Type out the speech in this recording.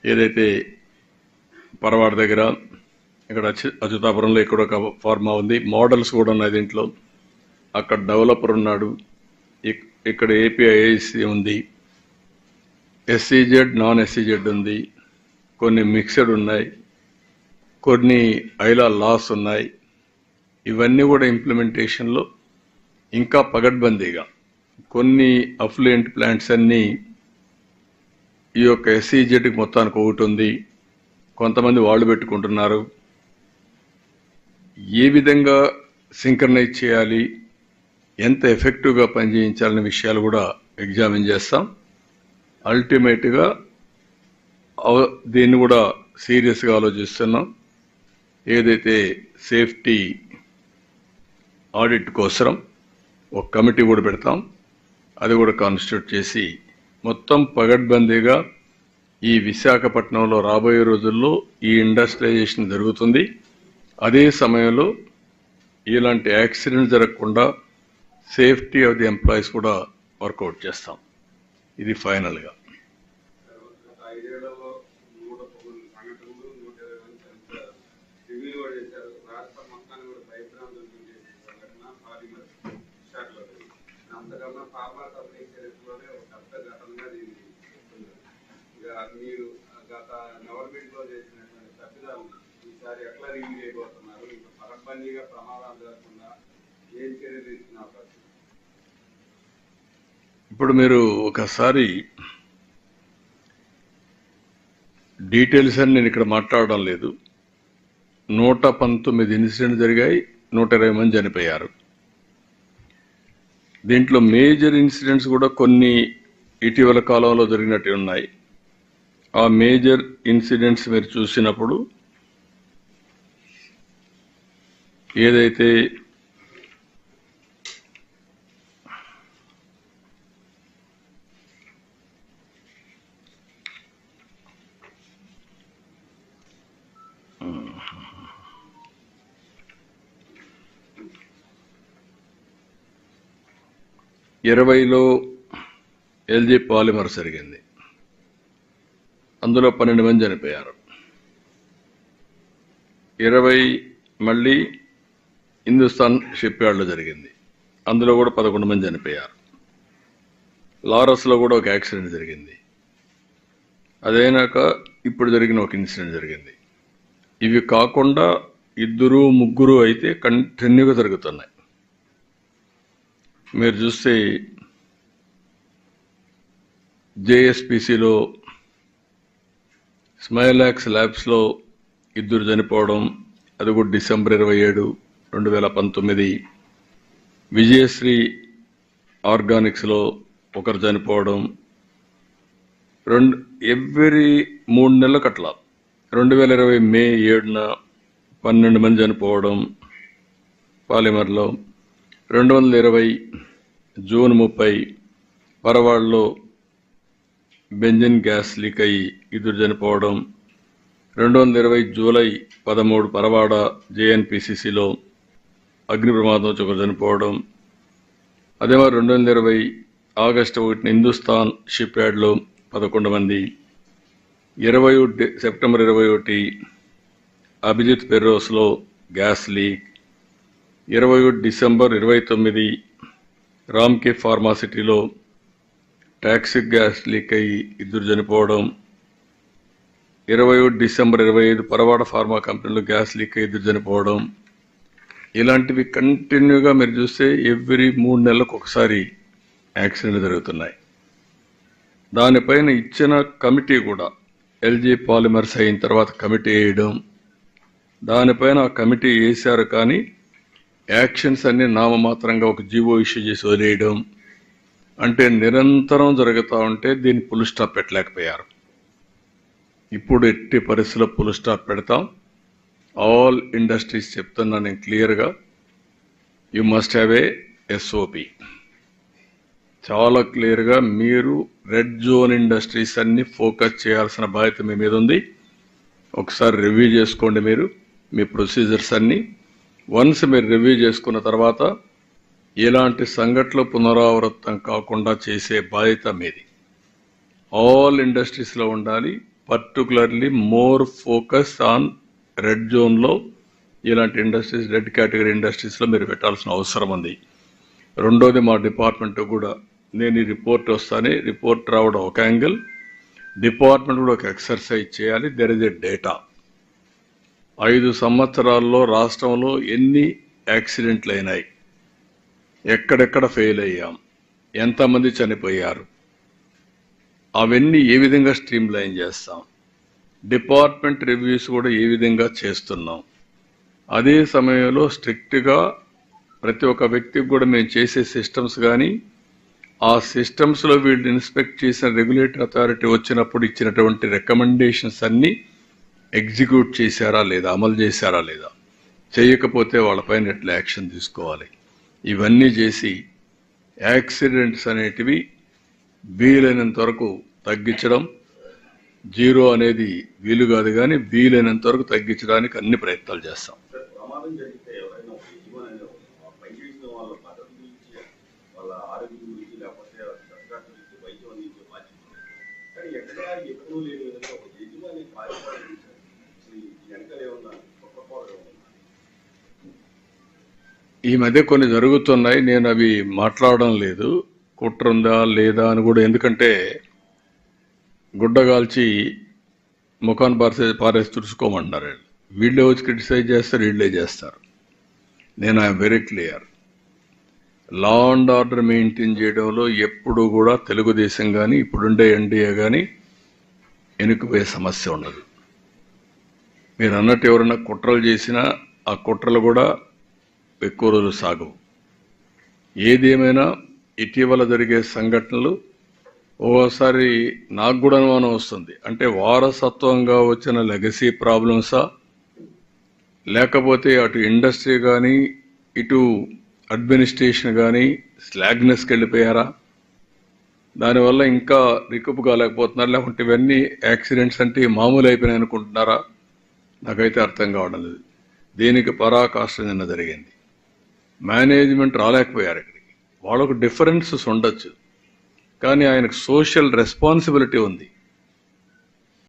ఏదైతే పరవాడ దగ్గర ఇక్కడ అచ్యుతాపురంలో ఇక్కడ ఒక ఫార్మా ఉంది, మోడల్స్ కూడా ఉన్నాయి దీంట్లో. అక్కడ డెవలపర్ ఉన్నాడు, ఇక్కడ ఏపీఐఐసి ఉంది, ఎస్సీజెడ్ నాన్ ఎస్సీజెడ్ ఉంది, కొన్ని మిక్స్డ్ ఉన్నాయి, కొన్ని ఐలా లాస్ ఉన్నాయి. ఇవన్నీ కూడా ఇంప్లిమెంటేషన్లో ఇంకా పగడ్బందీగా కొన్ని అఫ్లూయెంట్ ప్లాంట్స్ అన్నీ ఈ యొక్క ఎస్సీజెడ్కి మొత్తానికి ఒకటి ఉంది, కొంతమంది వాళ్ళు పెట్టుకుంటున్నారు. ఏ విధంగా సింక్రనైజ్ చేయాలి, ఎంత ఎఫెక్టివ్గా పనిచేయించాలనే విషయాలు కూడా ఎగ్జామిన్ చేస్తాం. అల్టిమేట్గా దీన్ని కూడా సీరియస్గా ఆలోచిస్తున్నాం. ఏదైతే సేఫ్టీ ఆడిట్ కోసం ఒక కమిటీ కూడా పెడతాం, అది కూడా కాన్స్టిట్యూట్ చేసి మొత్తం పగడ్బందీగా ఈ విశాఖపట్నంలో రాబోయే రోజుల్లో ఈ ఇండస్ట్రియలైజేషన్ జరుగుతుంది. అదే సమయంలో ఇలాంటి యాక్సిడెంట్ జరగకుండా సేఫ్టీ ఆఫ్ ది ఎంప్లాయీస్ కూడా వర్కౌట్ చేస్తాం. ఇది ఫైనల్గా. మీరు గత గవర్నమెంట్ లో చేసినటువంటి తప్పిదాలు ఈసారి ఎట్లా రివ్యూ చేయబోతున్నారు? ఇంకా పరబందీగా ప్రమాదాలు జరగకుండా ఏం చర్యలు తీసుకునే అవకాశం? ఇప్పుడు మీరు ఒకసారి డీటెయిల్స్ అని నేను ఇక్కడ మాట్లాడడం లేదు. 119 ఇన్సిడెంట్ జరిగాయి, 120 మంది చనిపోయారు. దీంట్లో మేజర్ ఇన్సిడెంట్స్ కూడా కొన్ని ఇటీవల కాలంలో జరిగినట్టు ఉన్నాయి. ఆ మేజర్ ఇన్సిడెంట్స్ మీరు చూసినప్పుడు ఏదైతే ఇరవైలో ఎల్జీ పాలిమర్ జరిగింది, అందులో 12 మంది చనిపోయారు. 20 మళ్ళీ హిందుస్థాన్ షిప్ యార్డ్లో జరిగింది, అందులో కూడా 11 మంది చనిపోయారు. లారస్లో కూడా ఒక యాక్సిడెంట్ జరిగింది. అదైనాక ఇప్పుడు జరిగిన ఒక ఇన్సిడెంట్ జరిగింది. ఇవి కాకుండా 2, 3 అయితే కంటిన్యూగా జరుగుతున్నాయి. మీరు చూస్తే జేఎస్పీసీలో స్మైలాక్స్ ల్యాబ్స్లో 2 చనిపోవడం, అది కూడా డిసెంబర్ 27, 2019. విజయశ్రీ ఆర్గానిక్స్లో ఒకరు చనిపోవడం, ఎవ్రీ 3 నెలలకు అట్లా 2020 మే 7న 12 మంది చనిపోవడం పాలిమర్లో. 2020 జూన్ 30 పరవాడలో బెంజిన్ గ్యాస్ లీక్ అయ్యి 2 చనిపోవడం. 2020 జూలై 13 పరవాడ జేఎన్పిసిసిలో అగ్ని ప్రమాదం వచ్చి ఒకరు చనిపోవడం. అదే మరి 2020 ఆగస్టు 1 హిందుస్థాన్ షిప్ యార్డ్లో 11 మంది. 21 సెప్టెంబర్ 21 అభిజిత్ ఫెర్రోస్లో గ్యాస్ లీక్. 21 డిసెంబర్ 29 రామ్కే ఫార్మాసిటీలో టాక్సిక్ గ్యాస్ లీక్ అయ్యి 2 చనిపోవడం. 21 డిసెంబర్ 25 పరవాడ ఫార్మా కంపెనీలో గ్యాస్ లీక్ అయ్యి 2 చనిపోవడం. ఇలాంటివి కంటిన్యూగా మీరు చూస్తే ఎవ్రీ 3 నెలలకు ఒకసారి యాక్సిడెంట్ జరుగుతున్నాయి. దానిపైన ఇచ్చిన కమిటీ కూడా ఎల్జీ పాలిమర్స్ అయిన తర్వాత కమిటీ వేయడం, దానిపైన ఆ కమిటీ వేశారు కానీ యాక్షన్స్ అన్ని నామమాత్రంగా ఒక జీవో ఇష్యూ చేసి వదిలేయడం, అంటే నిరంతరం జరుగుతూ ఉంటే దీన్ని ఫుల్ స్టాప్ పెట్టలేకపోయారు. ఇప్పుడు ఎట్టి పరిస్థితుల్లో ఫుల్ స్టాప్ పెడతాం. ఆల్ ఇండస్ట్రీస్ చెప్తున్నా నేను క్లియర్గా, you must have a SOP. చాలా క్లియర్గా మీరు రెడ్ జోన్ ఇండస్ట్రీస్ అన్ని ఫోకస్ చేయాల్సిన బాధ్యత మీ మీద ఉంది. ఒకసారి రివ్యూ చేసుకోండి మీరు మీ ప్రొసీజర్స్ అన్నీ. వన్స్ మీరు రివ్యూ చేసుకున్న తర్వాత ఎలాంటి సంఘటనలు పునరావృతం కాకుండా చేసే బాధ్యత మీది. ఆల్ ఇండస్ట్రీస్లో ఉండాలి. Particularly more focus on red జోన్లో ఇలాంటి ఇండస్ట్రీస్, రెడ్ కేటగిరీ ఇండస్ట్రీస్లో మీరు పెట్టాల్సిన అవసరం ఉంది. రెండోది మా డిపార్ట్మెంట్ కూడా నేను ఈ రిపోర్ట్ వస్తానే, రిపోర్ట్ రావడం ఒక యాంగిల్, డిపార్ట్మెంట్ కూడా ఒక ఎక్సర్సైజ్ చేయాలి. There is a data. 5 సంవత్సరాల్లో రాష్ట్రంలో ఎన్ని యాక్సిడెంట్లు అయినాయి, ఎక్కడెక్కడ ఫెయిల్ అయ్యాం, ఎంతమంది చనిపోయారు, అవన్నీ ఏ విధంగా స్ట్రీమ్ లైన్ చేస్తాం, డిపార్ట్మెంట్ రివ్యూస్ కూడా ఏ విధంగా చేస్తున్నాం. అదే సమయంలో స్ట్రిక్ట్గా ప్రతి ఒక్క వ్యక్తికి కూడా మేము చేసే సిస్టమ్స్ కానీ, ఆ సిస్టమ్స్లో వీళ్ళు ఇన్స్పెక్ట్ చేసిన రెగ్యులేటరీ అథారిటీ వచ్చినప్పుడు ఇచ్చినటువంటి రికమెండేషన్స్ అన్నీ ఎగ్జిక్యూట్ చేశారా లేదా, అమలు చేశారా లేదా, చేయకపోతే వాళ్ళపైన ఎట్లా యాక్షన్ తీసుకోవాలి, ఇవన్నీ చేసి యాక్సిడెంట్స్ అనేటివి వీలైనంత వరకు తగ్గించడం. జీరో అనేది వీలు కాదు, కానీ వీలైనంత వరకు తగ్గించడానికి అన్ని ప్రయత్నాలు చేస్తాం. ప్రమాదం జరిగితే ఎవరైనా యజమాని పనిచేసిన వాళ్ళ పద్ధతి గురించి, వాళ్ళ ఆరోగ్యం గురించి, లేకపోతే సర్కార్ గురించి వైద్యం అందించే బాధ్యత. కానీ ఎక్కడ ఎప్పుడూ లేని విధంగా ఒక యజమాని బాధ్యత వెనకాల ఏమన్నా గొప్ప కోరగా ఉన్నా. ఈ మధ్య కొన్ని జరుగుతున్నాయి, నేను అవి మాట్లాడడం లేదు. కుట్ర ఉందా లేదా అని కూడా, ఎందుకంటే గుడ్డగాల్చి ముఖాన్ని పారేసి తుడుచుకోమంటున్నారు. వీళ్ళే వచ్చి క్రిటిసైజ్ చేస్తారు, వీళ్ళే చేస్తారు. నేను I'm very clear. Law and order maintain చేయడంలో ఎప్పుడు కూడా తెలుగుదేశం కానీ ఇప్పుడుండే ఎన్డీఏ కానీ వెనుకపోయే సమస్య ఉండదు. మీరు అన్నట్టు ఎవరైనా కుట్రలు చేసినా ఆ కుట్రలు కూడా ఎక్కువ రోజులు సాగవు. ఏదేమైనా ఇటీవల జరిగే సంఘటనలు ఓసారి నాకు కూడా అనుమానం వస్తుంది. అంటే వారసత్వంగా వచ్చిన లెగసీ ప్రాబ్లమ్సా, లేకపోతే అటు ఇండస్ట్రీ కానీ ఇటు అడ్మినిస్ట్రేషన్ కానీ స్లాగ్నెస్కి వెళ్ళిపోయారా, దానివల్ల ఇంకా రికప్ కాలేకపోతున్నారు, లేకుంటే ఇవన్నీ యాక్సిడెంట్స్ అంటే మామూలు అయిపోయినాయి అనుకుంటున్నారా, నాకైతే అర్థం కావడం లేదు. దీనికి పరాకాష్ఠ నిన్న జరిగింది. మేనేజ్మెంట్ రాలేకపోయారు ఇక్కడికి. వాళ్ళకు డిఫరెన్సెస్ ఉండొచ్చు, కానీ ఆయనకు సోషల్ రెస్పాన్సిబిలిటీ ఉంది.